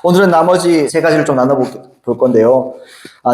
오늘은 나머지 세 가지를 좀 나눠볼 건데요.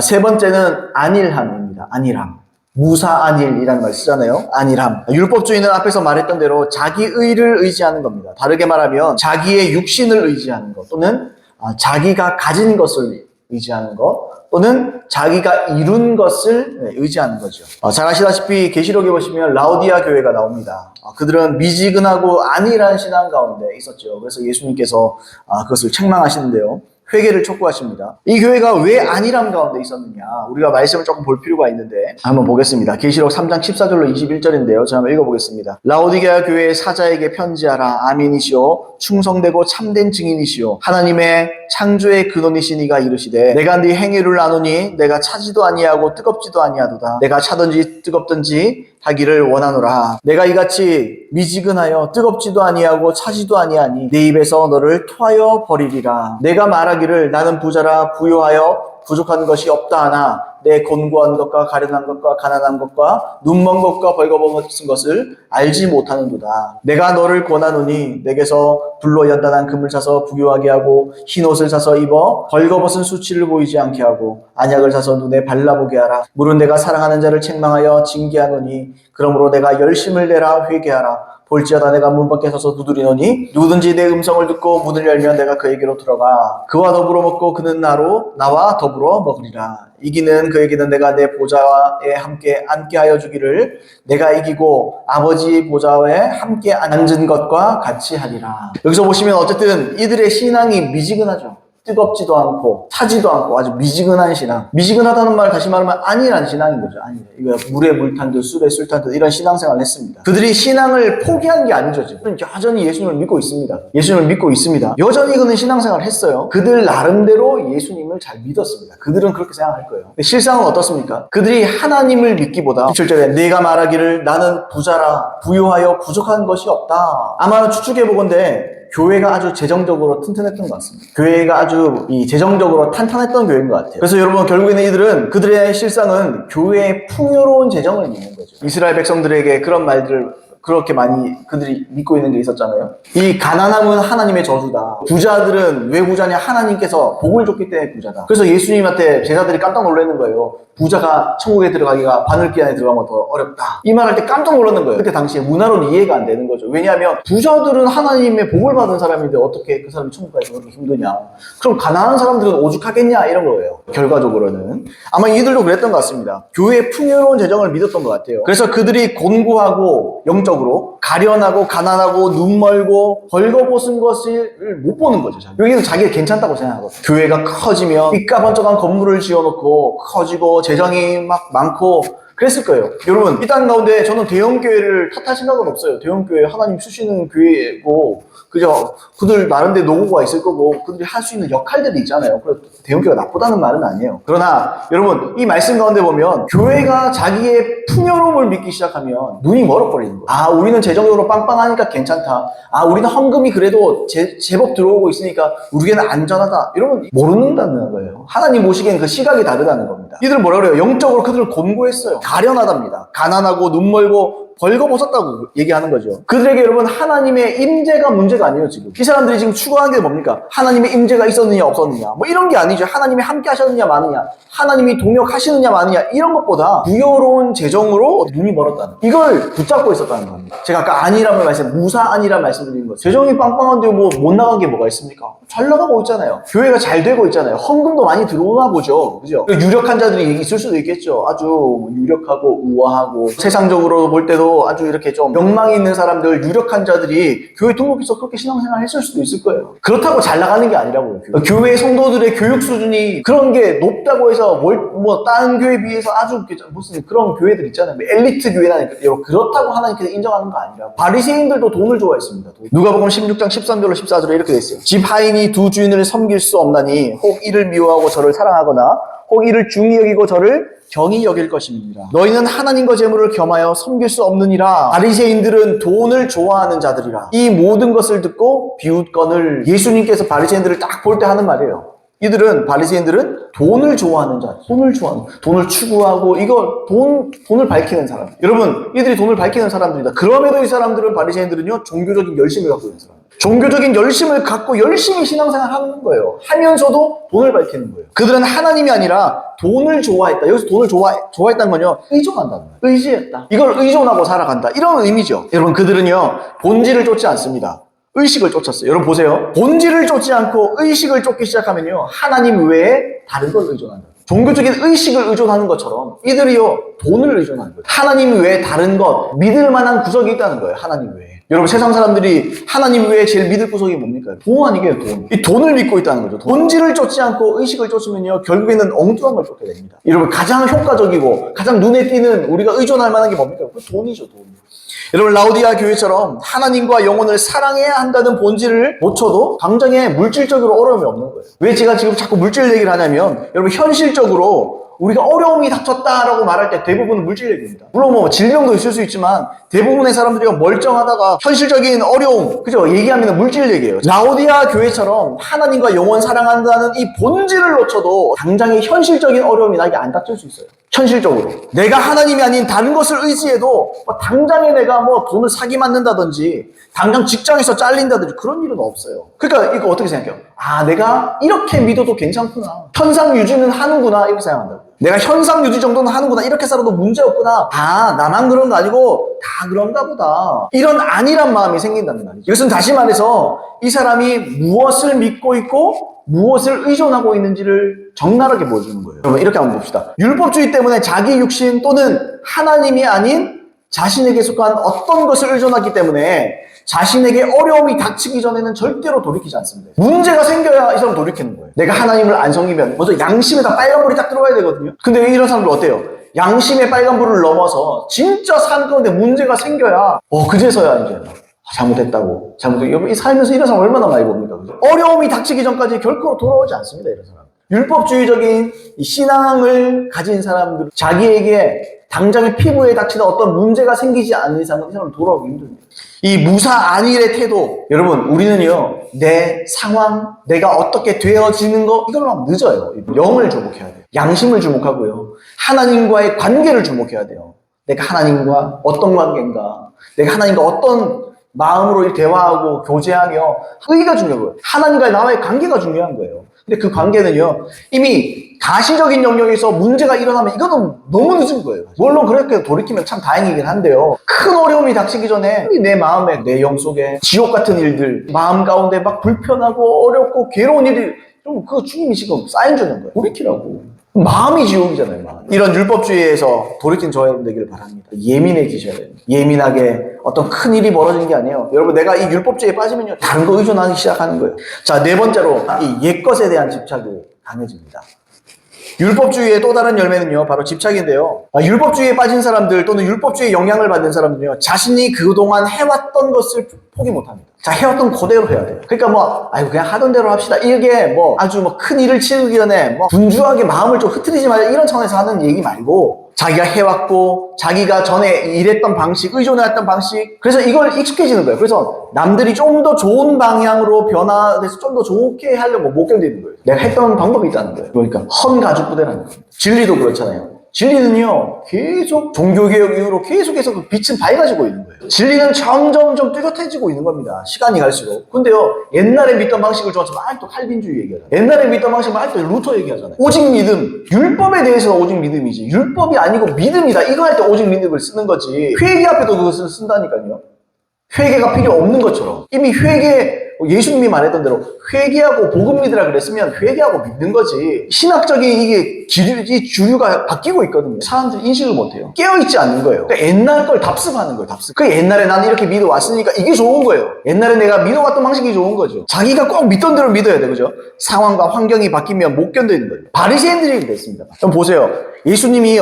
세 번째는 안일함입니다. 안일함. 무사안일이라는 말 쓰잖아요. 안일함. 율법주의는 앞에서 말했던 대로 자기 의를 의지하는 겁니다. 다르게 말하면 자기의 육신을 의지하는 것, 또는 자기가 가진 것을 의지하는 것, 또는 자기가 이룬 것을 의지하는 거죠. 잘 아시다시피 계시록에 보시면 라오디아 교회가 나옵니다. 그들은 미지근하고 안일한 신앙 가운데 있었죠. 그래서 예수님께서 그것을 책망하시는데요. 회개를 촉구하십니다. 이 교회가 왜 안일함 가운데 있었느냐, 우리가 말씀을 조금 볼 필요가 있는데 한번 보겠습니다. 계시록 3장 14절로 21절인데요. 제가 한번 읽어보겠습니다. 라오디게아 교회의 사자에게 편지하라. 아멘이시오 충성되고 참된 증인이시오 하나님의 창조의 근원이시니가 이르시되 내가 네 행위를 아노니 내가 차지도 아니하고 뜨겁지도 아니하도다. 내가 차든지 뜨겁든지 하기를 원하노라. 내가 이같이 미지근하여 뜨겁지도 아니하고 차지도 아니하니 내 입에서 너를 토하여 버리리라. 내가 말하기를 나는 부자라 부요하여 부족한 것이 없다 하나 내 곤고한 것과 가련한 것과 가난한 것과 눈먼 것과 벌거벗은 것을 알지 못하는도다. 내가 너를 권하노니 내게서 불로 연단한 금을 사서 부유하게 하고 흰옷을 사서 입어 벌거벗은 수치를 보이지 않게 하고 안약을 사서 눈에 발라보게 하라. 물은 내가 사랑하는 자를 책망하여 징계하노니 그러므로 내가 열심을 내라 회개하라. 볼지어다 내가 문 밖에 서서 두드리노니 누구든지 내 음성을 듣고 문을 열면 내가 그에게로 들어가 그와 더불어 먹고 그는 나와 더불어 먹으리라. 이기는 그에게는 내가 내 보좌에 함께 앉게 하여 주기를 내가 이기고 아버지 보좌에 함께 앉은 것과 같이 하리라. 여기서 보시면 어쨌든 이들의 신앙이 미지근하죠. 뜨겁지도 않고 차지도 않고 아주 미지근한 신앙. 미지근하다는 말 다시 말하면 안일한 신앙인 거죠. 안일. 이거 물에 물 탄 듯 술에 술 탄 듯 이런 신앙생활을 했습니다. 그들이 신앙을 포기한 게 아니죠. 지금 여전히 예수님을 믿고 있습니다. 예수님을 믿고 있습니다. 여전히 그는 신앙생활을 했어요. 그들 나름대로 예수님을 잘 믿었습니다. 그들은 그렇게 생각할 거예요. 근데 실상은 어떻습니까? 그들이 하나님을 믿기보다 17절에 내가 말하기를 나는 부자라 부유하여 부족한 것이 없다. 아마 추측해보건대 교회가 아주 재정적으로 튼튼했던 것 같습니다. 교회가 아주 재정적으로 탄탄했던 교회인 것 같아요. 그래서 여러분 결국에는 이들은 그들의 실상은 교회의 풍요로운 재정을 믿는 거죠. 이스라엘 백성들에게 그런 말들을 그렇게 많이 그들이 믿고 있는 게 있었잖아요. 이 가난함은 하나님의 저주다. 부자들은 왜 부자냐? 하나님께서 복을 줬기 때문에 부자다. 그래서 예수님한테 제자들이 깜짝 놀라는 거예요. 부자가 천국에 들어가기가 바늘길 안에 들어가면 더 어렵다. 이 말할 때 깜짝 놀라는 거예요. 그때 당시에 문화로는 이해가 안 되는 거죠. 왜냐하면 부자들은 하나님의 복을 받은 사람인데 어떻게 그 사람이 천국 가기 그렇게 힘드냐. 그럼 가난한 사람들은 오죽하겠냐 이런 거예요. 결과적으로는 아마 이들도 그랬던 것 같습니다. 교회의 풍요로운 재정을 믿었던 것 같아요. 그래서 그들이 곤고하고 영적으로 가련하고 가난하고 눈멀고 벌거벗은 것을 못 보는 거죠. 여기는 자기가 괜찮다고 생각하거든요. 교회가 커지면 삐까번쩍한 건물을 지어놓고 커지고 재정이 막 많고 그랬을 거예요. 여러분 이 땅 가운데 저는 대형교회를 탓할 생각은 없어요. 대형교회 하나님 쓰시는 교회고 그죠? 그들 나름대로 노고가 있을 거고 그들이 할 수 있는 역할들이 있잖아요. 그래서 대형교회가 나쁘다는 말은 아니에요. 그러나 여러분 이 말씀 가운데 보면 교회가 자기의 풍요로움을 믿기 시작하면 눈이 멀어버리는 거예요. 우리는 재정적으로 빵빵하니까 괜찮다. 우리는 헌금이 그래도 제법 들어오고 있으니까 우리에게는 안전하다. 여러분 모른다는 거예요. 하나님 보시기엔 그 시각이 다르다는 겁니다. 이들은 뭐라 그래요? 영적으로 그들을 곤고했어요. 가련하답니다. 가난하고 눈멀고 벌거벗었다고 얘기하는 거죠. 그들에게 여러분 하나님의 임재가 문제가 아니에요. 지금 이 사람들이 지금 추구하는 게 뭡니까? 하나님의 임재가 있었느냐 없었느냐 뭐 이런 게 아니죠. 하나님이 함께 하셨느냐 마느냐, 하나님이 동역하시느냐 마느냐 이런 것보다 부여로운 재정으로 눈이 멀었다는 이걸 붙잡고 있었다는 겁니다. 제가 아까 안이라는 말씀, 무사안이라는 말씀드린 거죠. 재정이 빵빵한데 뭐 못 나간 게 뭐가 있습니까? 잘 나가고 있잖아요. 교회가 잘 되고 있잖아요. 헌금도 많이 들어오나 보죠. 그죠? 유력한 자들이 있을 수도 있겠죠. 아주 유력하고 우아하고 세상적으로 볼 때도 아주 이렇게 좀 명망이 있는 사람들, 유력한 자들이 교회 등록해서 그렇게 신앙생활 했을 수도 있을 거예요. 그렇다고 잘 나가는 게 아니라고요. 교회 성도들의 교육 수준이 그런 게 높다고 해서 다른 교회에 비해서 아주 무슨 그런 교회들 있잖아요. 엘리트 교회나 그렇다고 하나님께서 인정하는 거 아니라고. 바리새인들도 돈을 좋아했습니다. 누가복음 16장 13절로 14절에 이렇게 돼 있어요. 집 하인이 두 주인을 섬길 수 없나니 혹 이를 미워하고 저를 사랑하거나 혹 이를 중히 여기고 저를 경히 여길 것입니다. 너희는 하나님과 재물을 겸하여 섬길 수 없느니라. 바리새인들은 돈을 좋아하는 자들이라. 이 모든 것을 듣고 비웃거늘. 예수님께서 바리새인들을 딱 볼 때 하는 말이에요. 바리새인들은 돈을 좋아하는 자, 돈을 추구하고 돈을 밝히는 사람. 여러분, 이들이 돈을 밝히는 사람들이다. 그럼에도 이 사람들은 바리새인들은요 종교적인 열심을 갖고 있는 사람. 종교적인 열심을 갖고 열심히 신앙생활 하는 거예요. 하면서도 돈을 밝히는 거예요. 그들은 하나님이 아니라 돈을 좋아했다. 여기서 돈을 좋아했다는 건요, 의존한다는 거예요. 의지했다. 이걸 의존하고 살아간다. 이런 의미죠. 여러분, 그들은요, 본질을 쫓지 않습니다. 의식을 쫓았어요. 여러분 보세요. 본질을 쫓지 않고 의식을 쫓기 시작하면요, 하나님 외에 다른 걸 의존한다. 종교적인 의식을 의존하는 것처럼 이들이요, 돈을 의존하는 거예요. 하나님 외에 다른 것, 믿을 만한 구석이 있다는 거예요. 하나님 외에. 여러분, 세상 사람들이 하나님 외에 제일 믿을 구석이 뭡니까? 돈 아니게요, 돈. 이 돈을 믿고 있다는 거죠. 본질을 쫓지 않고 의식을 쫓으면요, 결국에는 엉뚱한 걸 쫓게 됩니다. 여러분, 가장 효과적이고 가장 눈에 띄는 우리가 의존할 만한 게 뭡니까? 그 돈이죠, 돈. 여러분, 라오디아 교회처럼 하나님과 영혼을 사랑해야 한다는 본질을 놓쳐도 당장에 물질적으로 어려움이 없는 거예요. 왜 제가 지금 자꾸 물질 얘기를 하냐면, 여러분, 현실적으로 우리가 어려움이 닥쳤다라고 말할 때 대부분은 물질 얘기입니다. 물론 뭐 질병도 있을 수 있지만 대부분의 사람들이 멀쩡하다가 현실적인 어려움, 그죠? 얘기하면 물질 얘기예요. 라오디아 교회처럼 하나님과 영혼 사랑한다는 이 본질을 놓쳐도 당장에 현실적인 어려움이 나에게 안 닥칠 수 있어요. 현실적으로. 내가 하나님이 아닌 다른 것을 의지해도 당장에 내가 뭐 돈을 사기 맞는다든지 당장 직장에서 잘린다든지 그런 일은 없어요. 그러니까 이거 어떻게 생각해요? 아, 내가 이렇게 믿어도 괜찮구나. 현상 유지는 하는구나. 이렇게 생각한다고. 내가 현상 유지 정도는 하는구나. 이렇게 살아도 문제 없구나. 아, 나만 그런 거 아니고 다 그런가 보다. 이런 안일한 마음이 생긴다는 말이죠. 이것은 다시 말해서 이 사람이 무엇을 믿고 있고 무엇을 의존하고 있는지를 적나라하게 보여주는 거예요. 여러분, 이렇게 한번 봅시다. 율법주의 때문에 자기 육신 또는 하나님이 아닌 자신에게 속한 어떤 것을 의존하기 때문에 자신에게 어려움이 닥치기 전에는 절대로 돌이키지 않습니다. 문제가 생겨야 이 사람 돌이키는 거예요. 내가 하나님을 안 섬기면 먼저 양심에 다 빨간불이 딱 들어가야 되거든요. 근데 왜 이런 사람들 어때요? 양심의 빨간불을 넘어서 진짜 삶 가운데 문제가 생겨야 그제서야 이제 잘못했다고. 이 살면서 이런 사람 얼마나 많이 봅니까? 그죠? 어려움이 닥치기 전까지 결코 돌아오지 않습니다. 이런 사람. 율법주의적인 신앙을 가진 사람들, 자기에게 당장의 피부에 닥치는 어떤 문제가 생기지 않는 이상은 이 사람은 돌아오기 힘듭니다. 이 무사 안일의 태도, 여러분, 우리는요, 내 상황, 내가 어떻게 되어지는 거, 이걸로 하면 늦어요. 영을 주목해야 돼요. 양심을 주목하고요. 하나님과의 관계를 주목해야 돼요. 내가 하나님과 어떤 관계인가, 내가 하나님과 어떤 마음으로 대화하고 교제하며, 의가 중요해요. 하나님과 나와의 관계가 중요한 거예요. 근데 그 관계는요, 이미 가시적인 영역에서 문제가 일어나면 이거는 너무 늦은 거예요. 물론 그렇게 돌이키면 참 다행이긴 한데요. 큰 어려움이 닥치기 전에 내 마음에, 내 영 속에 지옥 같은 일들, 마음 가운데 막 불편하고 어렵고 괴로운 일이, 그거 주님이 지금 사인 주는 거예요. 돌이키라고. 마음이 지옥이잖아요, 마음. 이런 율법주의에서 돌이킨 저 여러분 되기를 바랍니다. 예민해지셔야 돼요. 예민하게 어떤 큰 일이 벌어지는 게 아니에요. 여러분, 내가 이 율법주의에 빠지면요, 다른 거 의존하기 시작하는 거예요. 자, 네 번째로 이 옛것에 대한 집착이 강해집니다. 율법주의의 또 다른 열매는요, 바로 집착인데요. 율법주의에 빠진 사람들 또는 율법주의의 영향을 받는 사람들은요, 자신이 그동안 해왔던 것을 포기 못합니다. 자, 해왔던 그대로 해야 돼요. 그러니까 그냥 하던 대로 합시다. 이게 아주 큰 일을 치르기 전에 분주하게 마음을 좀 흐트리지 말자, 이런 차원에서 하는 얘기 말고, 자기가 해왔고, 자기가 전에 일했던 방식, 의존해왔던 방식, 그래서 이걸 익숙해지는 거예요. 그래서 남들이 좀 더 좋은 방향으로 변화돼서 좀 더 좋게 하려고 못 견디는 거예요. 내가 했던 방법이 있다는 거예요. 그러니까 헌 가죽 부대라는 거예요. 진리도 그렇잖아요. 진리는요, 계속 종교개혁 이후로 계속해서 그 빛은 밝아지고 있는 거예요. 진리는 점점점 뚜렷해지고 있는 겁니다. 시간이 갈수록. 근데요, 옛날에 믿던 방식을 좋아하지만 아직도 칼빈주의 얘기하잖아요. 옛날에 믿던 방식은 아직도 루터 얘기하잖아요. 오직 믿음. 율법에 대해서는 오직 믿음이지. 율법이 아니고 믿음이다. 이거 할 때 오직 믿음을 쓰는 거지. 회개 앞에도 그것을 쓴다니까요. 회개가 필요 없는 것처럼. 이미 예수님이 말했던 대로 회개하고 복음 믿으라 그랬으면 회개하고 믿는 거지. 신학적인 이게 주류가 바뀌고 있거든요. 사람들이 인식을 못해요. 깨어있지 않는 거예요. 그러니까 옛날 걸 답습하는 거예요. 답습. 그 옛날에 나는 이렇게 믿어왔으니까 이게 좋은 거예요. 옛날에 내가 믿어왔던 방식이 좋은 거죠. 자기가 꼭 믿던 대로 믿어야 돼, 그죠? 상황과 환경이 바뀌면 못 견디는 거예요. 바리새인들이 그랬습니다. 그럼 보세요. 예수님이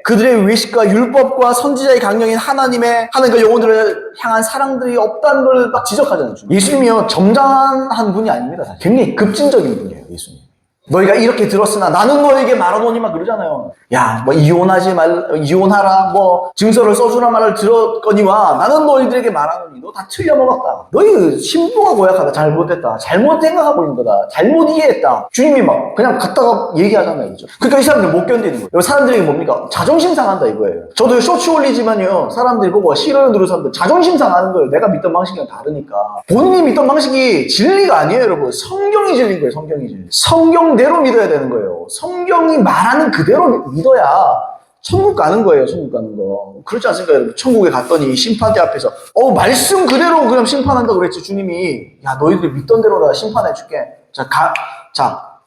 그들의 외식과 율법과 선지자의 강령인 하나님과 영혼들을 향한 사랑들이 없다는 걸 막 지적하잖아요. 예수님이요, 점잖한 분이 아닙니다. 굉장히 급진적인 분이에요, 예수님. 너희가 이렇게 들었으나 나는 너에게 말하노니만 그러잖아요. 야, 뭐 이혼하라, 뭐 증서를 써주라 말을 들었거니와 나는 너희들에게 말하노니 너 다 틀려먹었다. 너희 신부가 고약하다. 잘못했다. 잘못 생각하고 있는 거다. 잘못 이해했다. 주님이 막 그냥 갖다가 얘기하잖아요. 그죠? 그러니까 이 사람들 못 견디는 거예요. 사람들이 뭡니까? 자존심 상한다 이거예요. 저도 쇼츠 올리지만요. 사람들이 보고 싫어요 누르는 사람들 자존심 상하는 거예요. 내가 믿던 방식이랑 다르니까. 본인이 믿던 방식이 진리가 아니에요, 여러분. 성경이 진리인 거예요. 성경이 진리. 성경대로 믿어야 되는 거예요. 성경이 말하는 그대로 믿어야 천국 가는 거예요. 천국 가는 거. 그렇지 않습니까, 여러분? 천국에 갔더니 심판대 앞에서 말씀 그대로 그냥 심판한다고 그랬지. 주님이 야 너희들 믿던 대로 나 심판해줄게.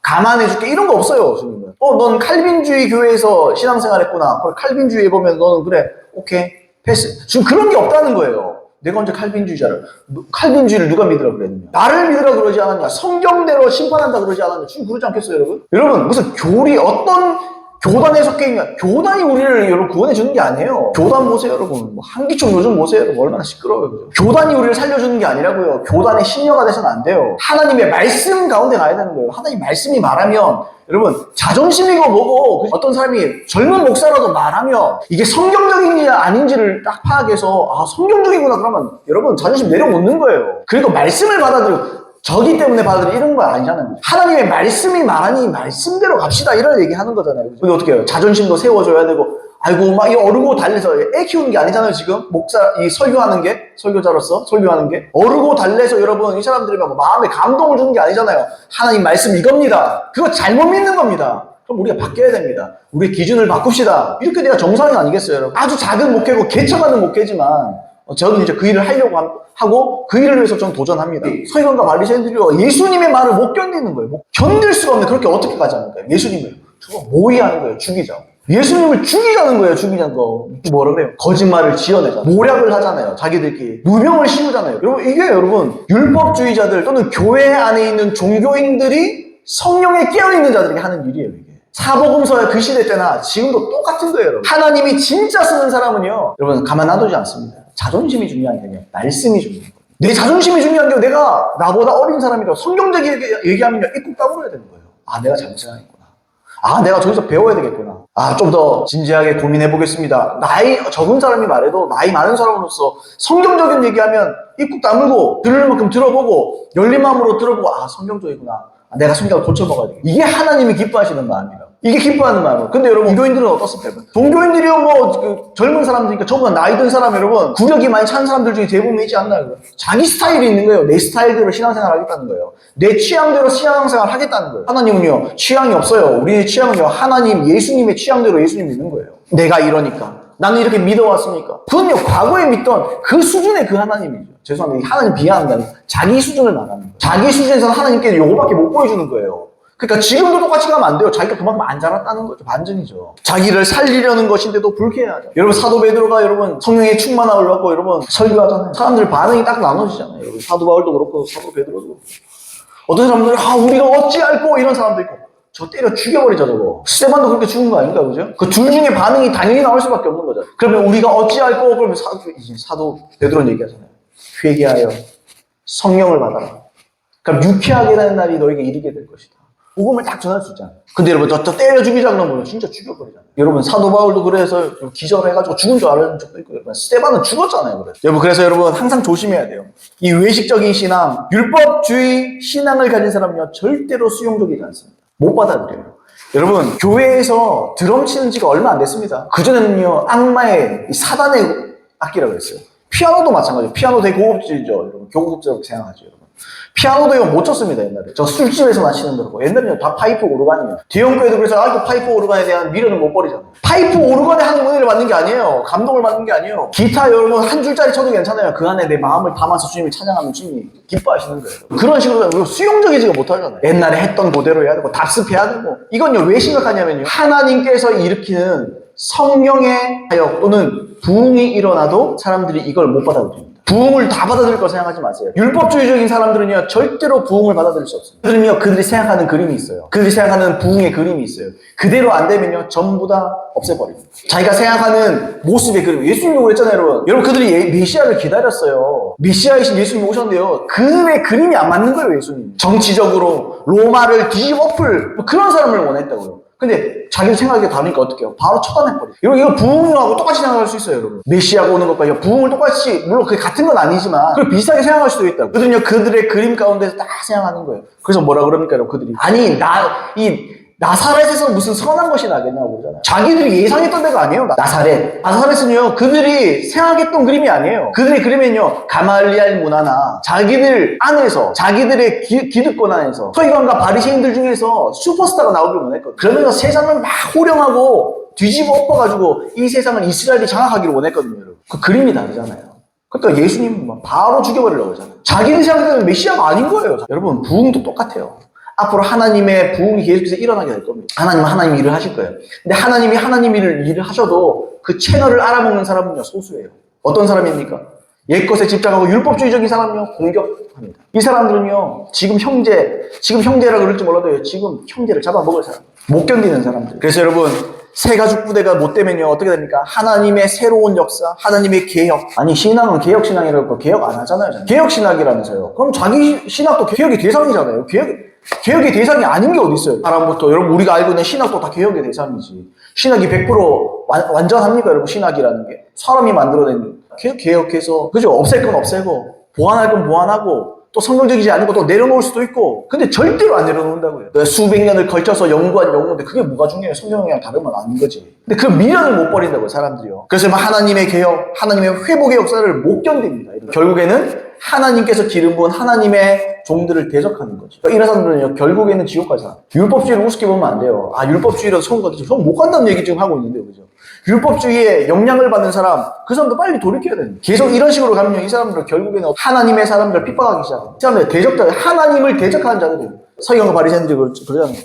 감안해줄게. 이런 거 없어요. 주님은. 넌 칼빈주의 교회에서 신앙생활했구나. 그래, 칼빈주의에 보면 너는 그래 오케이 패스. 지금 그런 게 없다는 거예요. 내가 언제 칼빈주의자를 칼빈주의를 누가 믿으라 그랬느냐? 나를 믿으라 그러지 않았냐? 성경대로 심판한다 그러지 않았냐? 지금 그러지 않겠어요, 여러분? 여러분 무슨 어떤 교단에 속해 있냐? 교단이 우리를 여러분 구원해 주는 게 아니에요. 교단 보세요, 여러분. 뭐 한기총 요즘 보세요, 여러분. 얼마나 시끄러워요, 그죠? 교단이 우리를 살려주는 게 아니라고요. 교단의 신녀가 돼서는 안 돼요. 하나님의 말씀 가운데 가야 되는 거예요. 하나님 말씀이 말하면 여러분 자존심이고 뭐고 어떤 사람이 젊은 목사라도 말하면 이게 성경적인지 아닌지를 딱 파악해서 성경적이구나 그러면 여러분 자존심 내려놓는 거예요. 그리고 말씀을 받아들이고 저기 때문에 받아들이 이런 거 아니잖아요. 하나님의 말씀이 말하니 말씀대로 갑시다 이런 얘기 하는 거잖아요. 이게 어떻게 해요? 자존심도 세워줘야 되고 아이고 막 이 어르고 달래서 애 키우는 게 아니잖아요. 지금 이 설교하는 게 설교자로서 설교하는 게 어르고 달래서 여러분 이 사람들이 막 마음에 감동을 주는 게 아니잖아요. 하나님 말씀 이겁니다. 그거 잘못 믿는 겁니다. 그럼 우리가 바뀌어야 됩니다. 우리의 기준을 바꿉시다. 이렇게 돼야 정상이 아니겠어요, 여러분? 아주 작은 목회고 개척하는 목회지만 저는 이제 그 일을 하려고 하고 그 일을 위해서 저는 도전합니다. 서기관과 바리새인들이요 예수님의 말을 못 견디는 거예요. 견딜 수가 없는데 그렇게 어떻게 가자는 거예요? 예수님을 저거 모의하는 거예요. 죽이자. 예수님을 죽이자는 거예요. 죽이자는 거. 뭐라 그래요? 거짓말을 지어내자. 모략을 하잖아요. 자기들끼리 누명을 씌우잖아요. 여러분 이게 여러분 율법주의자들 또는 교회 안에 있는 종교인들이 성령에 깨어있는 자들에게 하는 일이에요. 이게. 사복음서의 그 시대 때나 지금도 똑같은 거예요. 여러분. 하나님이 진짜 쓰는 사람은요 여러분 가만 놔두지 않습니다. 자존심이 중요한 게 아니라 말씀이 중요한 거예요. 내 자존심이 중요한 게 내가 나보다 어린 사람이라고 성경적이게 얘기하면 입국 다물어야 되는 거예요. 내가 잘못 생각했구나. 내가 저기서 배워야 되겠구나. 좀 더 진지하게 고민해 보겠습니다. 나이 적은 사람이 말해도 나이 많은 사람으로서 성경적인 얘기하면 입국 다물고 들을 만큼 들어보고 열린 마음으로 들어보고 성경적이구나. 내가 성경을 고쳐먹어야 되겠다. 이게 하나님이 기뻐하시는 마음이라. 이게 기뻐하는 마음이에요. 근데 여러분 종교인들은 어떻습니까? 종교인들이요 젊은 사람들이니까 저보다 나이 든 사람 여러분 구력이 많이 찬 사람들 중에 대부분이지 않나요? 자기 스타일이 있는 거예요. 내 스타일대로 신앙생활 하겠다는 거예요. 내 취향대로 신앙생활 하겠다는 거예요. 하나님은요 취향이 없어요. 우리의 취향은요 하나님 예수님의 취향대로 예수님 믿는 거예요. 내가 이러니까 나는 이렇게 믿어왔으니까 그건요 과거에 믿던 그 수준의 그 하나님이죠. 죄송합니다. 하나님 비하한다니 자기 수준을 말하는 거예요. 자기 수준에서는 하나님께 요거밖에 못 보여주는 거예요. 그러니까 지금도 똑같이 가면 안 돼요. 자기가 그만큼 안 자랐다는 거죠. 반증이죠. 자기를 살리려는 것인데도 불쾌하죠. 여러분 사도 베드로가 여러분 성령의 충만함을 받고 여러분 설교하잖아요. 사람들 반응이 딱 나눠지잖아요. 여러분 사도 바울도 그렇고 사도 베드로도 그렇고 어떤 사람들은 우리가 어찌 알고 이런 사람도 있고 저 때려 죽여버리자 저거. 스테반도 그렇게 죽은 거 아닌가 그죠? 그 둘 중에 반응이 당연히 나올 수밖에 없는 거죠. 그러면 우리가 어찌 알고 그러면 사도 베드로는 얘기하잖아요. 회개하여 성령을 받아라. 그럼 유쾌하게 되는 날이 너에게 이르게 될 것이다. 복음을 딱 전할 수 있잖아요. 근데 여러분 저 때려 죽이자 그러면 진짜 죽여버리잖아요. 여러분 사도 바울도 그래서 기절해가지고 죽은 줄 알았는 적도 있고 여러분 스테반은 죽었잖아요. 그래서 여러분 항상 조심해야 돼요. 이 외식적인 신앙, 율법주의 신앙을 가진 사람은요 절대로 수용적이지 않습니다. 못 받아들여요. 여러분 교회에서 드럼 치는 지가 얼마 안 됐습니다. 그전에는요 악마의 사단의 악기라고 했어요. 피아노도 마찬가지예요. 피아노 되게 고급지죠. 여러분 고급지라고 생각하죠. 여러분. 피아노도 이거 못 쳤습니다, 옛날에. 저 술집에서만 치는 거라고. 옛날에는 다 파이프 오르간이에요. 뒤엉교회도 그래서 아직도 파이프 오르간에 대한 미련을 못 버리잖아요. 파이프 오르간에 하는 은혜를 받는 게 아니에요. 감동을 받는 게 아니에요. 기타 여러분 한 줄짜리 쳐도 괜찮아요. 그 안에 내 마음을 담아서 주님을 찬양하면 주님이 기뻐하시는 거예요. 그런 식으로 수용적이지가 못하잖아요. 옛날에 했던 그대로 해야 되고 답습해야 되고. 이건요 왜 심각하냐면요. 하나님께서 일으키는 성령의 사역 또는 부흥이 일어나도 사람들이 이걸 못 받아들입니다. 부흥을 다 받아들일 거 생각하지 마세요. 율법주의적인 사람들은요 절대로 부흥을 받아들일 수 없어요. 그들이 생각하는 그림이 있어요. 그들이 생각하는 부흥의 그림이 있어요. 그대로 안 되면요 전부 다 없애버립니다. 자기가 생각하는 모습의 그림. 예수님도 그랬잖아요, 여러분. 여러분 그들이 메시아를 기다렸어요. 메시아이신 예수님이 오셨는데요 그들의 그림이 안 맞는 거예요. 예수님 정치적으로 로마를 뒤집어엎을 뭐 그런 사람을 원했다고요. 근데 자기 생각이 다르니까 어떻게 해요? 바로 처단해버려요. 여러분 이거 부흥하고 똑같이 생각할 수 있어요. 여러분 메시아가 오는 것과 부흥을 똑같이, 물론 그게 같은 건 아니지만 그걸 비슷하게 생각할 수도 있다고. 그들은요 그들의 그림 가운데서 딱 생각하는 거예요. 그래서 뭐라 그럽니까 여러분? 그들이 아니 나사렛에서 무슨 선한 것이 나겠냐고 그러잖아요. 자기들이 예상했던 데가 아니에요. 나사렛은요 그들이 생각했던 그림이 아니에요. 그들의 그림은요 가말리알 문화나 자기들 안에서, 자기들의 기득권 안에서 서기관과 바리새인들 중에서 슈퍼스타가 나오길 원했거든요. 그러면서 세상을 막 호령하고 뒤집어 엎어가지고 이 세상을 이스라엘이 장악하기를 원했거든요. 여러분. 그 그림이 다르잖아요. 그러니까 예수님은 바로 죽여버리려고 하잖아요. 자기들 생각에는 메시아가 아닌 거예요. 여러분 부흥도 똑같아요. 앞으로 하나님의 부흥이 계속해서 일어나게 될 겁니다. 하나님은 하나님 일을 하실 거예요. 근데 하나님이 하나님 일을 하셔도 그 채널을 알아먹는 사람은요 소수예요. 어떤 사람입니까? 옛것에 집착하고 율법주의적인 사람은요 공격합니다. 이 사람들은요 지금 형제라 그럴지 몰라도 지금 형제를 잡아먹을 사람, 못 견디는 사람들. 그래서 여러분 새가죽 부대가 못 되면요 어떻게 됩니까? 하나님의 새로운 역사, 하나님의 개혁. 아니 신앙은 개혁신앙이라고 개혁 안 하잖아요. 개혁신학이라면서요. 그럼 자기 신학도 개혁의 대상이잖아요. 개혁의 대상이 아닌 게 어디 있어요? 사람부터 여러분 우리가 알고 있는 신학도 다 개혁의 대상이지. 신학이 100% 완전합니까 여러분? 신학이라는 게 사람이 만들어낸 개혁해서 그죠? 없앨 건 없애고 보완할 건 보완하고 또 성경적이지 않은 것도 내려놓을 수도 있고, 근데 절대로 안 내려놓는다고요. 수백 년을 걸쳐서 연구한 연구인데 그게 뭐가 중요해요? 성경이랑 다르면 아닌 거지. 근데 그 미련을 못 버린다고요, 사람들이요. 그래서 하나님의 개혁, 하나님의 회복의 역사를 못 견딥니다. 결국에는 하나님께서 기름 부은 하나님의 종들을 대적하는 거죠. 그러니까 이런 사람들은요, 결국에는 지옥 갈 사람. 율법주의를 우습게 보면 안 돼요. 율법주의라도 천국 가겠죠. 전 못 간다는 얘기 지금 하고 있는데요, 그죠? 율법주의에 영향을 받는 사람, 그 사람도 빨리 돌이켜야 됩니다. 계속 이런 식으로 가면 이 사람들은 결국에는 하나님의 사람들을 핍박하기 시작합니다. 이 사람들 대적자, 하나님을 대적하는 자들이에요. 서기관과 바리새인들이 그러잖아요.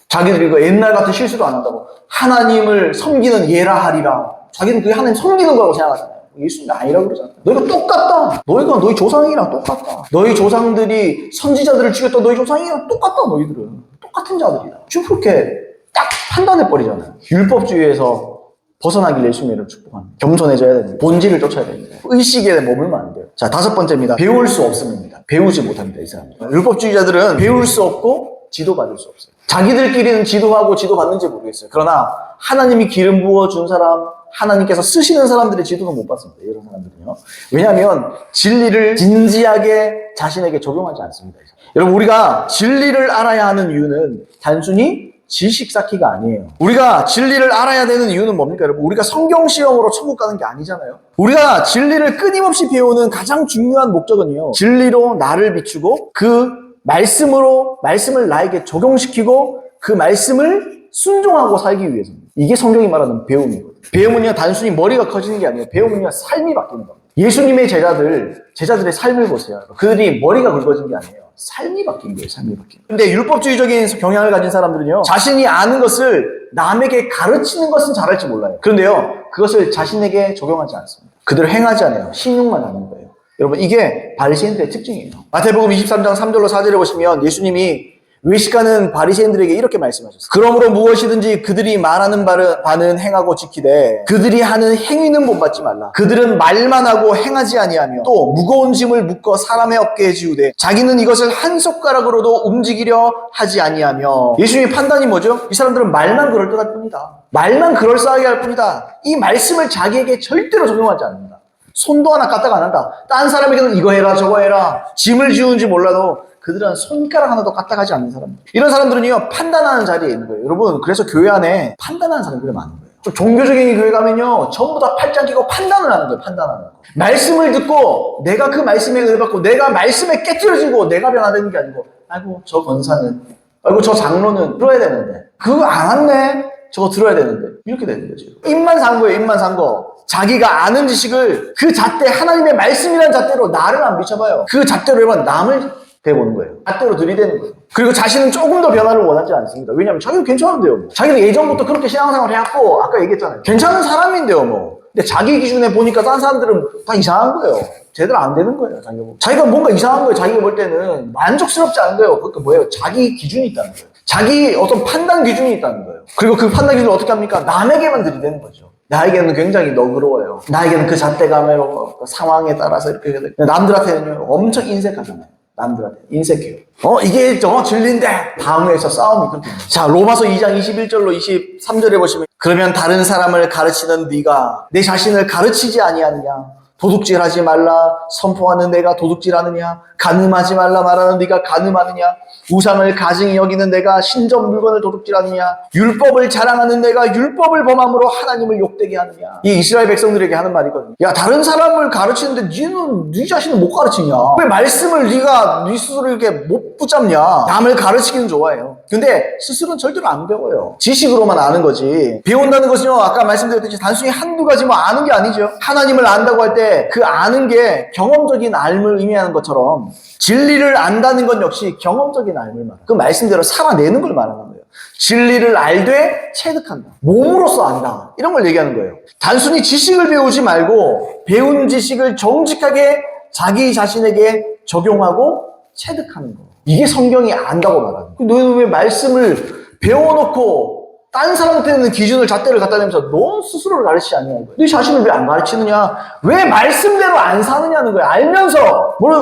자기들이 그 옛날 같은 실수도 안 한다고. 하나님을 섬기는 예라 하리라. 자기는 그게 하나님 섬기는 거라고 생각하잖아요. 예수님이 아니라고 그러잖아요. 너희가 똑같다. 너희가 너희 조상이랑 똑같다. 너희 조상들이 선지자들을 죽였던 너희 조상이랑 똑같다. 너희들은 똑같은 자들이다. 쭉 그렇게 딱 판단해버리잖아요. 율법주의에서 벗어나길 예수님을 축복합니다. 겸손해져야 됩니다. 본질을 쫓아야 됩니다. 의식에 머물면 안 돼요. 자, 5번째입니다. 배울 수 없습니다. 배우지 못합니다. 이 사람들. 율법주의자들은 배울 수 없고 지도받을 수 없어요. 자기들끼리는 지도하고 지도받는지 모르겠어요. 그러나 하나님이 기름 부어준 사람, 하나님께서 쓰시는 사람들의 지도는 못 받습니다. 이런 사람들은요. 왜냐하면 진리를 진지하게 자신에게 적용하지 않습니다. 여러분, 우리가 진리를 알아야 하는 이유는 단순히 지식 쌓기가 아니에요. 우리가 진리를 알아야 되는 이유는 뭡니까, 여러분? 우리가 성경 시험으로 천국 가는 게 아니잖아요. 우리가 진리를 끊임없이 배우는 가장 중요한 목적은요, 진리로 나를 비추고 그 말씀을 나에게 적용시키고 그 말씀을 순종하고 살기 위해서입니다. 이게 성경이 말하는 배움이거든요. 배움은요, 단순히 머리가 커지는 게 아니에요. 배움은요, 삶이 바뀌는 겁니다. 예수님의 제자들의 삶을 보세요. 그들이 머리가 굵어진 게 아니에요. 삶이 바뀐 거예요, 삶이 바뀐 거예요. 근데 율법주의적인 경향을 가진 사람들은요, 자신이 아는 것을 남에게 가르치는 것은 잘할지 몰라요. 그런데요, 그것을 자신에게 적용하지 않습니다. 그대로 행하지 않아요. 신용만 하는 거예요. 여러분, 이게 바리새인들의 특징이에요. 마태복음 23장 3절로 4절에 보시면 예수님이 외식하는 바리새인들에게 이렇게 말씀하셨어요. 그러므로 무엇이든지 그들이 말하는 바는 행하고 지키되 그들이 하는 행위는 본받지 말라. 그들은 말만 하고 행하지 아니하며 또 무거운 짐을 묶어 사람의 어깨에 지우되 자기는 이것을 한 손가락으로도 움직이려 하지 아니하며. 예수님의 판단이 뭐죠? 이 사람들은 말만 그럴듯할 뿐이다. 말만 그럴싸하게 할 뿐이다. 이 말씀을 자기에게 절대로 적용하지 않는다. 손도 하나 까딱 안 한다. 딴 사람에게는 이거 해라 저거 해라. 짐을 지우는지 몰라도 그들은 손가락 하나도 까딱하지 않는 사람들. 이런 사람들은요, 판단하는 자리에 있는 거예요. 여러분, 그래서 교회 안에 판단하는 사람들이 많은 거예요. 좀 종교적인 교회 가면요, 전부 다 팔짱 끼고 판단을 하는 거예요. 판단하는 거. 말씀을 듣고 내가 그 말씀에 은혜 받고 내가 말씀에 깨트려지고 내가 변화되는 게 아니고, 아이고 저 권사는, 아이고 저 장로는 들어야 되는데 그거 안 왔네. 저거 들어야 되는데. 이렇게 되는 거죠. 입만 산 거예요. 입만 산 거. 자기가 아는 지식을 그 잣대, 하나님의 말씀이라는 잣대로 나를 안 비춰봐요. 그 잣대로 해봐 남을 대보는 거예요. 잣대로 들이대는 거예요. 그리고 자신은 조금 더 변화를 원하지 않습니다. 왜냐하면 자기는 괜찮은데요. 뭐. 자기는 예전부터 그렇게 신앙생활을 해왔고 아까 얘기했잖아요. 괜찮은 사람인데요. 뭐. 근데 자기 기준에 보니까 다른 사람들은 다 이상한 거예요. 제대로 안 되는 거예요. 자기가 뭔가 이상한 거예요. 자기가 볼 때는 만족스럽지 않은 거예요. 그러니까 뭐예요? 자기 기준이 있다는 거예요. 자기 어떤 판단 기준이 있다는 거예요. 그리고 그 판단 기준을 어떻게 합니까? 남에게만 들이대는 거죠. 나에게는 굉장히 너그러워요. 나에게는 그 잣대감으로 그 상황에 따라서 이렇게 해야 돼. 남들한테는 엄청 인색하잖아요. 남들한테 인색해요. 이게 진리인데 다음 회에서 싸움이 그렇게 됩니다. 자, 로마서 2장 21절로 23절에 보시면 그러면 다른 사람을 가르치는 네가 내 자신을 가르치지 아니하느냐? 도둑질하지 말라 선포하는 내가 도둑질하느냐? 간음하지 말라 말하는 네가 간음하느냐? 우상을 가증히 여기는 내가 신전 물건을 도둑질하느냐? 율법을 자랑하는 내가 율법을 범함으로 하나님을 욕되게 하느냐? 이 이스라엘 백성들에게 하는 말이거든요. 야, 다른 사람을 가르치는데 너는 네 자신을 못 가르치냐? 왜 말씀을 네가 네 스스로 이렇게 못 붙잡냐? 남을 가르치기는 좋아해요. 근데 스스로는 절대로 안 배워요. 지식으로만 아는 거지. 배운다는 것은요, 아까 말씀드렸듯이 단순히 한두 가지 아는 게 아니죠. 하나님을 안다고 할 때 그 아는 게 경험적인 알을 의미하는 것처럼 진리를 안다는 건 역시 경험적인 알을 말합니다. 그 말씀대로 살아내는 걸 말하는 거예요. 진리를 알되 체득한다. 몸으로써 안다. 이런 걸 얘기하는 거예요. 단순히 지식을 배우지 말고 배운 지식을 정직하게 자기 자신에게 적용하고 체득하는 거. 이게 성경이 안다고 말하는 거예요. 너는 왜 말씀을 배워놓고 딴 사람한테는 기준을 잣대를 갖다 대면서 너 스스로를 가르치지 않냐는 거예요. 네 자신을 왜 안 가르치느냐? 왜 말씀대로 안 사느냐는 거예요. 알면서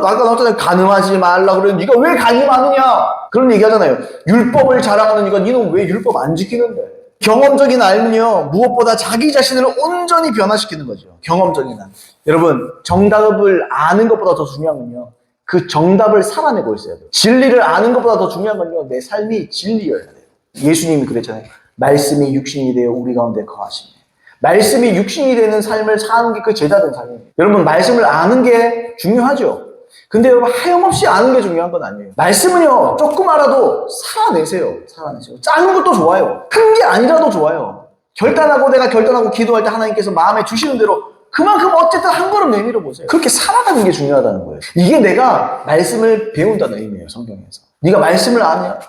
아까 나왔잖아요. 간음하지 말라 그러는데 네가 왜 간음하느냐? 그런 얘기 하잖아요. 율법을 자랑하는 네가 너는 왜 율법 안 지키는데? 경험적인 알면요, 무엇보다 자기 자신을 온전히 변화시키는 거죠. 경험적인 알. 여러분, 정답을 아는 것보다 더 중요한 건요, 그 정답을 살아내고 있어야 돼요. 진리를 아는 것보다 더 중요한 건요, 내 삶이 진리여야 돼요. 예수님이 그랬잖아요. 말씀이 육신이 되어 우리 가운데 거하시네. 말씀이 육신이 되는 삶을 사는 게 그 제자된 삶이에요. 여러분, 말씀을 아는 게 중요하죠. 근데 여러분, 하염없이 아는 게 중요한 건 아니에요. 말씀은요, 조금 알아도 살아내세요. 작은 것도 좋아요. 큰 게 아니라도 좋아요. 내가 결단하고 기도할 때 하나님께서 마음에 주시는 대로 그만큼 어쨌든 한 걸음 내밀어 보세요. 그렇게 살아가는 게 중요하다는 거예요. 이게 내가 말씀을 배운다는 의미예요, 성경에서. 네가 말씀을 아냐?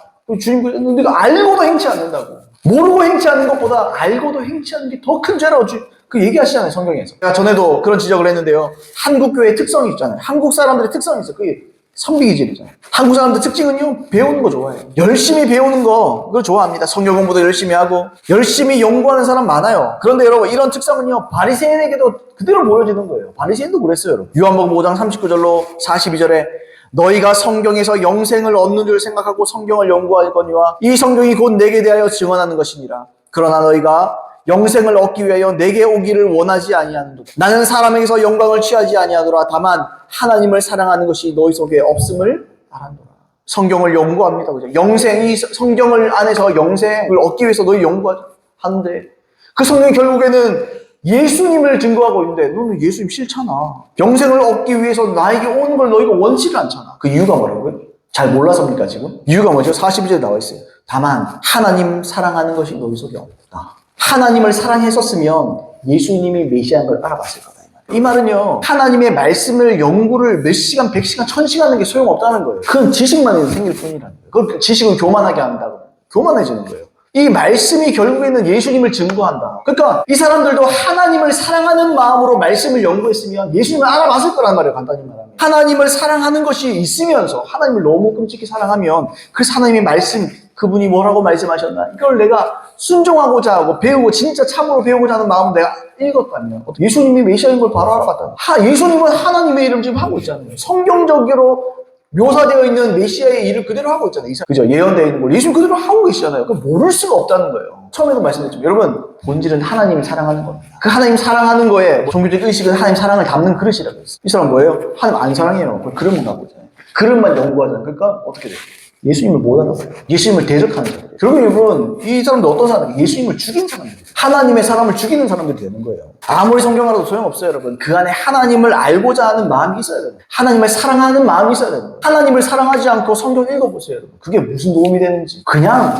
주님께서 네가 알고도 행치 않는다고. 모르고 행치하는 것보다 알고도 행치하는 게 더 큰 죄라고 그 얘기하시잖아요, 성경에서. 제가 전에도 그런 지적을 했는데요. 한국 교회의 특성이 있잖아요. 한국 사람들의 특성이 있어요. 그게 선비기질이잖아요. 한국 사람들 특징은요, 배우는 거 좋아해요. 열심히 배우는 거, 그걸 좋아합니다. 성경 공부도 열심히 하고, 열심히 연구하는 사람 많아요. 그런데 여러분, 이런 특성은요, 바리새인에게도 그대로 보여지는 거예요. 바리새인도 그랬어요, 여러분. 요한복음 5장 39절로 42절에 너희가 성경에서 영생을 얻는 줄 생각하고 성경을 연구하거니와 이 성경이 곧 내게 대하여 증언하는 것이니라. 그러나 너희가 영생을 얻기 위하여 내게 오기를 원하지 아니하는도다. 나는 사람에게서 영광을 취하지 아니하노라. 다만 하나님을 사랑하는 것이 너희 속에 없음을 알았노라. 성경을 연구합니다. 그죠? 영생이 성경을 안에서 영생을 얻기 위해서 너희 연구하는데 그 성경이 결국에는 예수님을 증거하고 있는데 너는 예수님 싫잖아. 영생을 얻기 위해서 나에게 오는 걸 너희가 원치를 않잖아. 그 이유가 뭐라고요? 잘 몰라서입니까 지금? 이유가 뭐죠? 42절에 나와 있어요. 다만 하나님 사랑하는 것이 너희 속에 없다. 하나님을 사랑했었으면 예수님이 메시아인 걸 알아봤을 거다. 이 말은요, 하나님의 말씀을 연구를 몇 시간, 100시간, 1000시간 하는 게 소용없다는 거예요. 그건 지식만 생길 뿐이라는 거예요. 그 지식은 교만하게 한다고. 교만해지는 거예요. 이 말씀이 결국에는 예수님을 증거한다. 그러니까 이 사람들도 하나님을 사랑하는 마음으로 말씀을 연구했으면 예수님을 알아봤을 거란 말이에요. 간단히 말하면. 하나님을 사랑하는 것이 있으면서 하나님을 너무 끔찍히 사랑하면 그래서 하나님의 말씀, 그분이 뭐라고 말씀하셨나, 이걸 내가 순종하고자 하고 배우고 진짜 참으로 배우고자 하는 마음을 내가 읽었거든요. 예수님이 메시아인 걸 바로 알아봤다. 예수님은 하나님의 이름 지금 하고 있잖아요. 성경적으로 묘사되어 있는 메시아의 일을 그대로 하고 있잖아요. 그죠? 예언되어 있는 걸 예수님 그대로 하고 계시잖아요. 그럼 모를 수가 없다는 거예요. 처음에도 말씀드렸지만 여러분, 본질은 하나님을 사랑하는 겁니다. 그 하나님 사랑하는 거에 종교적 의식은 하나님 사랑을 담는 그릇이라고 했어요. 이 사람 뭐예요? 하나님 안 사랑해요. 그 그릇만 갖고 있잖아요. 그릇만 연구하잖아요. 그러니까 어떻게 돼요? 예수님을 못 알아봐요. 예수님을 대적하는 사람들. 결국 여러분, 이 사람들 어떤 사람들이 예수님을 죽인 사람들이에요. 하나님의 사람을 죽이는 사람들이 되는 거예요. 아무리 성경 알아도 소용없어요, 여러분. 그 안에 하나님을 알고자 하는 마음이 있어야 돼요. 하나님을 사랑하는 마음이 있어야 돼요. 하나님을 사랑하지 않고 성경 읽어보세요, 여러분. 그게 무슨 도움이 되는지. 그냥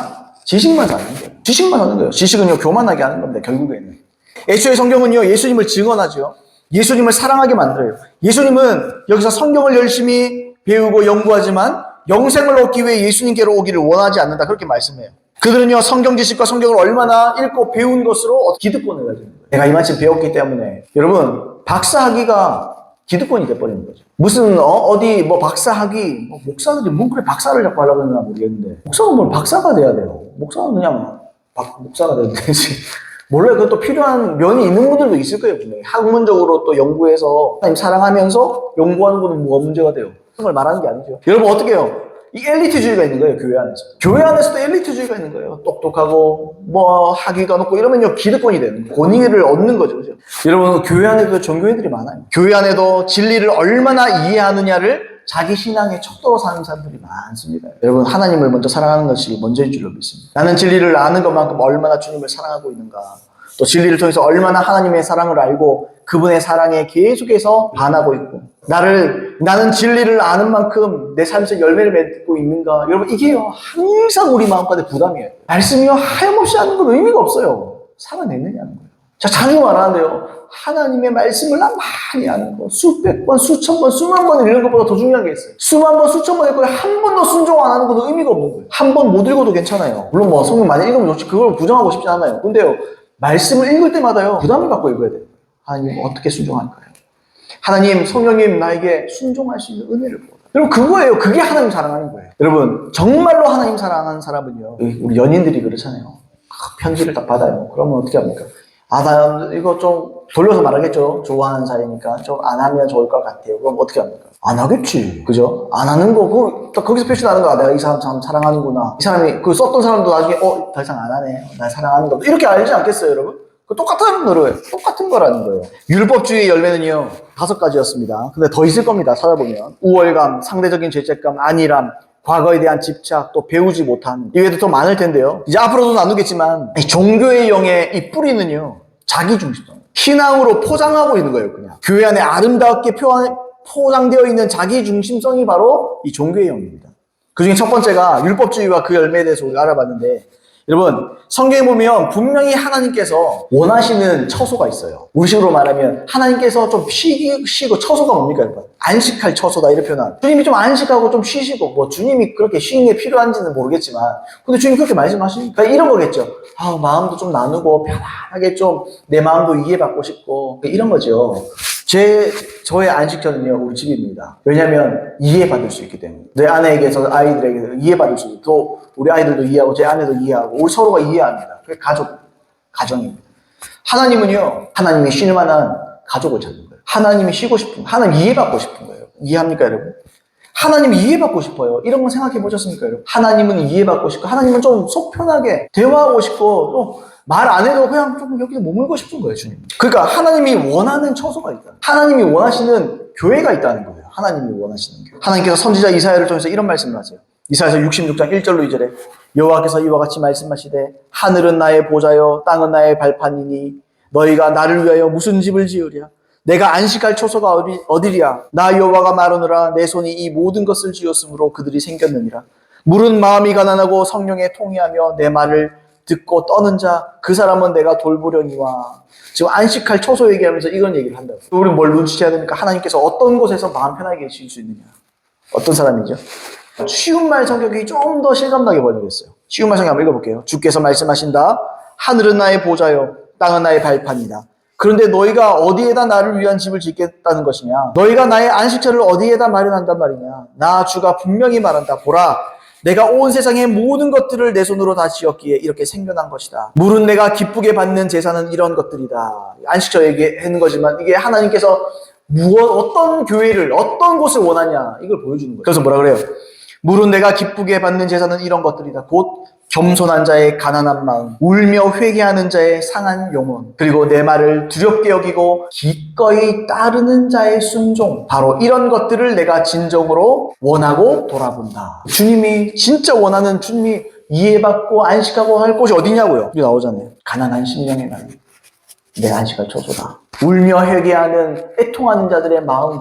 지식만 사는 거예요. 지식만 하는 거예요. 지식은요, 교만하게 하는 겁니다, 결국에는. 애초에 성경은요, 예수님을 증언하죠. 예수님을 사랑하게 만들어요. 예수님은 여기서 성경을 열심히 배우고 연구하지만 영생을 얻기 위해 예수님께로 오기를 원하지 않는다. 그렇게 말씀해요. 그들은요, 성경 지식과 성경을 얼마나 읽고 배운 것으로 기득권을 가지는 거예요. 내가 이만큼 배웠기 때문에. 여러분, 박사학위가 기득권이 돼버리는 거죠. 무슨 어디 박사학위, 목사들이 그래 박사를 자꾸 하려고 했나 모르겠는데, 목사는 뭘 박사가 돼야 돼요. 목사는 그냥 목사가 돼야 되지. 몰라요. 그것도 필요한 면이 있는 분들도 있을 거예요. 분명히. 학문적으로 또 연구해서 하나님 사랑하면서 연구하는 거는 뭐가 문제가 돼요. 걸 말하는 게 아니죠. 여러분 어떻게 해요? 이 엘리트주의가 있는 거예요, 교회 안에서. 교회 안에서도 엘리트주의가 있는 거예요. 똑똑하고, 뭐, 학위가 높고, 이러면요, 기득권이 되는 거예요. 권위를 얻는 거죠, 그죠? 여러분, 교회 안에도 종교인들이 많아요. 교회 안에도 진리를 얼마나 이해하느냐를 자기 신앙의 척도로 사는 사람들이 많습니다. 여러분, 하나님을 먼저 사랑하는 것이 먼저인 줄로 믿습니다. 나는 진리를 아는 것만큼 얼마나 주님을 사랑하고 있는가. 또 진리를 통해서 얼마나 하나님의 사랑을 알고 그분의 사랑에 계속해서 반하고 있고 나는 진리를 아는 만큼 내 삶에서 열매를 맺고 있는가. 여러분 이게요 항상 우리 마음가운데 부담이에요. 말씀이요 하염없이 하는 건 의미가 없어요. 살아내느냐는 거예요. 자, 자주 말하는데요 하나님의 말씀을 많이 아는 거 수백 번, 수천 번, 수만 번 읽는 것보다 더 중요한 게 있어요. 수만 번, 수천 번 읽고 한 번도 순종 안 하는 것도 의미가 없는 거예요. 한 번 못 읽어도 괜찮아요. 물론 뭐 성경 많이 읽으면 좋지 그걸 부정하고 싶지 않아요. 근데요 말씀을 읽을 때마다요 부담을 갖고 읽어야 돼요. 하나님 어떻게 순종할까요? 하나님 성령님 나에게 순종할 수 있는 은혜를 부어라. 여러분 그거예요. 그게 하나님 사랑하는 거예요. 여러분 정말로 하나님 사랑하는 사람은요 우리 연인들이 그렇잖아요. 편지를 딱 받아요. 그러면 어떻게 합니까? 나 이거 좀 돌려서 말하겠죠. 좋아하는 사이니까 좀 안 하면 좋을 것 같아요. 그럼 어떻게 합니까? 안 하겠지. 그죠? 안 하는 거고 거기서 표시나는 거야. 내가 이 사람 참 사랑하는구나. 이 사람이 그 썼던 사람도 나중에 더 이상 안 하네. 날 사랑하는 거. 이렇게 알지 않겠어요, 여러분? 그 똑같은 거예요. 똑같은 거라는 거예요. 율법주의의 열매는요 5가지였습니다. 근데 더 있을 겁니다. 찾아보면 우월감, 상대적인 죄책감, 안일함, 과거에 대한 집착, 또 배우지 못함. 이외에도 더 많을 텐데요. 이제 앞으로도 나누겠지만 종교의 영의 이 뿌리는요 자기중심성. 신앙으로 포장하고 있는 거예요. 그냥 교회 안에 아름답게 포장되어 있는 자기중심성이 바로 이 종교의 영입니다. 그 중에 첫 번째가 율법주의와 그 열매에 대해서 우리가 알아봤는데 여러분 성경에 보면 분명히 하나님께서 원하시는 처소가 있어요. 우리식으로 말하면 하나님께서 좀 쉬고 처소가 뭡니까 여러분? 안식할 처소다 이렇게 표현한. 주님이 좀 안식하고 좀 쉬시고 뭐 주님이 그렇게 쉬는 게 필요한지는 모르겠지만 근데 주님이 그렇게 말씀하시니까 이런 거겠죠. 마음도 좀 나누고 편안하게 좀 내 마음도 이해받고 싶고 이런 거죠. 저의 안식처는요, 우리 집입니다. 왜냐면, 이해받을 수 있기 때문에. 내 아내에게서 아이들에게 이해받을 수 있고, 또 우리 아이들도 이해하고, 제 아내도 이해하고, 우리 서로가 이해합니다. 그게 가정입니다. 하나님은요, 하나님이 쉴 만한 가족을 찾는 거예요. 하나님이 쉬고 싶은, 하나님 이해받고 싶은 거예요. 이해합니까, 여러분? 하나님이 이해받고 싶어요. 이런 거 생각해 보셨습니까, 여러분? 하나님은 이해받고 싶고, 하나님은 좀 속 편하게 대화하고 싶고, 좀 말 안 해도 그냥 좀 여기서 머물고 싶은 거예요, 주님. 그러니까 하나님이 원하는 처소가 있다. 하나님이 원하시는 교회가 있다는 거예요. 하나님이 원하시는 교회. 하나님께서 선지자 이사야를 통해서 이런 말씀을 하세요. 이사야서 66장 1절로 2절에 여호와께서 이와 같이 말씀하시되 하늘은 나의 보좌요 땅은 나의 발판이니 너희가 나를 위하여 무슨 집을 지으랴? 내가 안식할 처소가 어디랴? 나 여호와가 말하노라 내 손이 이 모든 것을 지었으므로 그들이 생겼느니라. 물은 마음이 가난하고 성령에 통회하며 내 말을 듣고 떠는 자 그 사람은 내가 돌보려니와. 지금 안식할 처소 얘기하면서 이런 얘기를 한다고. 우리는 뭘 눈치채야 됩니까? 하나님께서 어떤 곳에서 마음 편하게 계실 수 있느냐. 어떤 사람이죠? 쉬운 말 성격이 좀 더 실감나게 번역했어요. 쉬운 말 성격 한번 읽어볼게요. 주께서 말씀하신다. 하늘은 나의 보좌요 땅은 나의 발판이다. 그런데 너희가 어디에다 나를 위한 집을 짓겠다는 것이냐? 너희가 나의 안식처를 어디에다 마련한단 말이냐? 나 주가 분명히 말한다. 보라, 내가 온 세상의 모든 것들을 내 손으로 다 지었기에 이렇게 생겨난 것이다. 물은 내가 기쁘게 받는 제사는 이런 것들이다. 안식처 얘기하는 거지만 이게 하나님께서 어떤 교회를, 어떤 곳을 원하냐 이걸 보여주는 거예요. 그래서 뭐라 그래요? 물은 내가 기쁘게 받는 제사는 이런 것들이다. 곧 겸손한 자의 가난한 마음, 울며 회개하는 자의 상한 영혼, 그리고 내 말을 두렵게 여기고 기꺼이 따르는 자의 순종. 바로 이런 것들을 내가 진정으로 원하고 돌아본다. 주님이 진짜 원하는, 주님이 이해받고 안식하고 할 곳이 어디냐고요? 여기 나오잖아요. 가난한 심령의 마음, 내 안식할 처소다. 울며 회개하는, 애통하는 자들의 마음,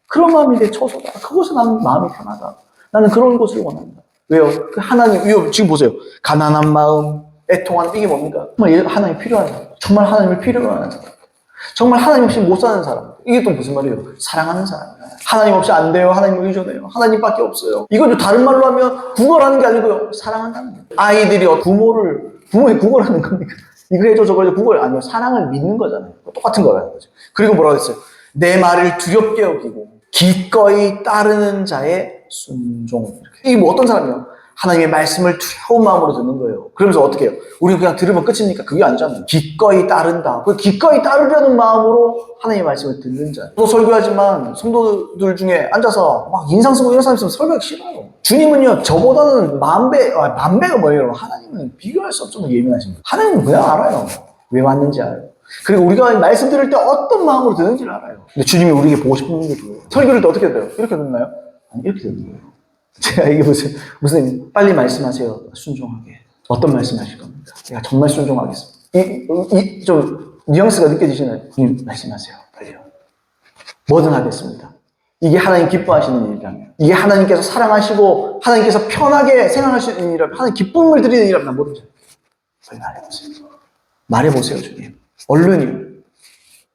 그런 마음이 내 처소다. 그곳에 나는 마음이 편하다. 나는 그런 곳을 원한다. 왜요? 그 하나님, 지금 보세요. 가난한 마음, 애통하는, 이게 뭡니까? 정말 하나님이 필요한 사람. 정말 하나님을 필요로 하는 사람. 정말 하나님 없이 못 사는 사람. 이게 또 무슨 말이에요? 사랑하는 사람. 하나님 없이 안 돼요. 하나님을 의존해요. 하나님밖에 없어요. 이건 다른 말로 하면 구걸하는 게 아니고요. 사랑한다는 거예요. 아이들이 부모의 구걸하는 겁니까? 이거 해줘, 저거 해줘, 구걸 아니요. 사랑을 믿는 거잖아요. 똑같은 거라는 거죠. 그리고 뭐라고 했어요? 내 말을 두렵게 여기고 기꺼이 따르는 자의 순종. 이게 뭐 어떤 사람이요? 하나님의 말씀을 두려운 마음으로 듣는 거예요. 그러면서 어떻게 해요? 우리는 그냥 들으면 끝입니까? 그게 아니잖아요. 기꺼이 따른다. 그 기꺼이 따르려는 마음으로 하나님의 말씀을 듣는 자. 저도 설교하지만 성도들 중에 앉아서 막 인상 쓰고 이런 사람 있으면 설교하기 싫어요. 주님은요, 저보다는 만배가 뭐예요? 하나님은 비교할 수 없을 정도로 예민하십니다. 하나님은 그냥 알아요. 왜 왔는지 알아요. 그리고 우리가 말씀 들을 때 어떤 마음으로 듣는지를 알아요. 근데 주님이 우리에게 보고 싶은 게 그거예요. 설교를 때 어떻게 돼요? 이렇게 듣나요? 아니, 이렇게 듣는 거예요. 제가 이게 무슨 빨리 말씀하세요. 순종하게. 어떤 말씀 하실 겁니까? 내가 정말 순종하겠습니다. 좀 뉘앙스가 느껴지시나요? 말씀하세요. 빨리요. 뭐든 하겠습니다. 이게 하나님 기뻐하시는 일이라면, 이게 하나님께서 사랑하시고 하나님께서 편하게 생각하시는 일이라면, 하나님 기쁨을 드리는 일이라면 뭐든지 빨리 말해보세요. 말해보세요, 주님. 얼른이요.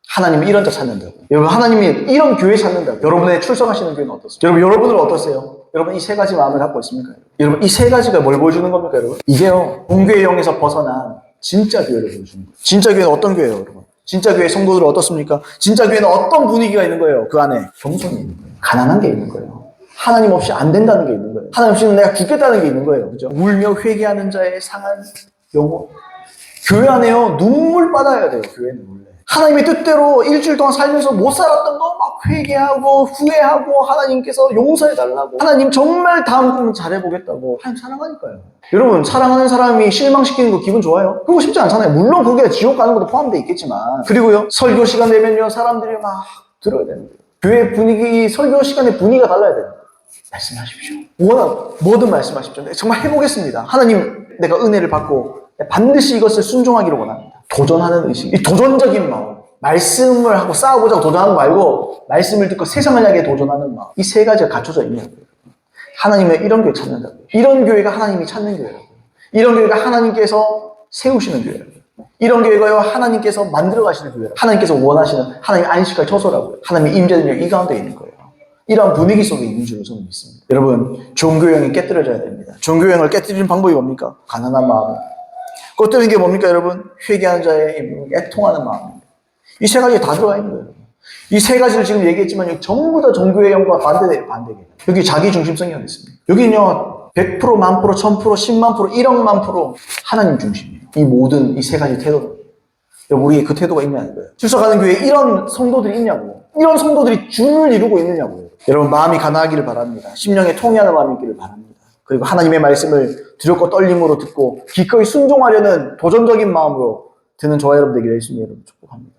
하나님이 이런 자 찾는다고. 여러분, 하나님이 이런 교회 찾는다고. 여러분의 출석하시는 교회는 어떠세요? 여러분은 어떠세요? 여러분, 이 세 가지 마음을 갖고 있습니까? 여러분, 이 세 가지가 뭘 보여주는 겁니까, 여러분? 이게요, 종교형에서 벗어난 진짜 교회를 보여주는 거예요. 진짜 교회는 어떤 교회예요, 여러분? 진짜 교회 성도들은 어떻습니까? 진짜 교회는 어떤 분위기가 있는 거예요? 그 안에 겸손이 있는 거예요. 가난한 게 있는 거예요. 하나님 없이 안 된다는 게 있는 거예요. 하나님 없이는 내가 죽겠다는 게 있는 거예요. 그죠? 울며 회개하는 자의 상한 영혼. 교회 안에요, 눈물 받아야 돼요, 교회는 원래. 하나님의 뜻대로 일주일 동안 살면서 못 살았던 거 막 회개하고 후회하고 하나님께서 용서해달라고, 하나님 정말 다음번은 잘해보겠다고. 하나님 사랑하니까요. 여러분, 사랑하는 사람이 실망시키는 거 기분 좋아요? 그거 쉽지 않잖아요. 물론 그게 지옥 가는 것도 포함되어 있겠지만. 그리고요, 설교 시간 되면요, 사람들이 막 들어야 되는 거예요. 교회 분위기, 설교 시간의 분위기가 달라야 돼요. 말씀하십시오. 뭐든 말씀하십시오. 정말 해보겠습니다. 하나님, 내가 은혜를 받고 반드시 이것을 순종하기를 원합니다. 도전하는 의식, 이 도전적인 마음, 말씀을 하고 싸워보자고 도전하는 거 말고 말씀을 듣고 세상을 향해 도전하는 마음, 이 세 가지가 갖춰져 있는 거예요. 하나님의 이런 교회 찾는다고요. 이런 교회가 하나님이 찾는 교회라고요. 이런 교회가 하나님께서 세우시는 교회라고요. 이런 교회가요, 하나님께서 만들어 가시는 교회라고요. 하나님께서 원하시는 하나님의 안식할 처소라고요. 하나님의 임재는 이 가운데 있는 거예요. 이런 분위기 속에 있는 줄로 저는 믿습니다. 여러분, 종교형이 깨뜨려져야 됩니다. 종교형을 깨뜨리는 방법이 뭡니까? 가난한 마음. 깨뜨리는 게 뭡니까, 여러분? 회개하는 자의 애통하는 마음입니다. 이 세 가지 다 들어가 있는 거예요. 이 세 가지를 지금 얘기했지만 전부 다 종교의 영과 반대예요. 여기 자기 중심성이 어디 있습니다. 여기는요, 100%, 1000%, 1000%, 10만 프로, 1억만 프로 하나님 중심이에요. 이 모든 이 세 가지 태도는. 우리의 그 태도가 있냐는 거예요. 출석하는 교회에 이런 성도들이 있냐고. 이런 성도들이 줄을 이루고 있느냐고요. 여러분, 마음이 가난하기를 바랍니다. 심령에 통해하는 마음이 있기를 바랍니다. 그리고 하나님의 말씀을 두렵고 떨림으로 듣고 기꺼이 순종하려는 도전적인 마음으로 듣는 저와 여러분 되기를 예수님 이름으로 축복합니다.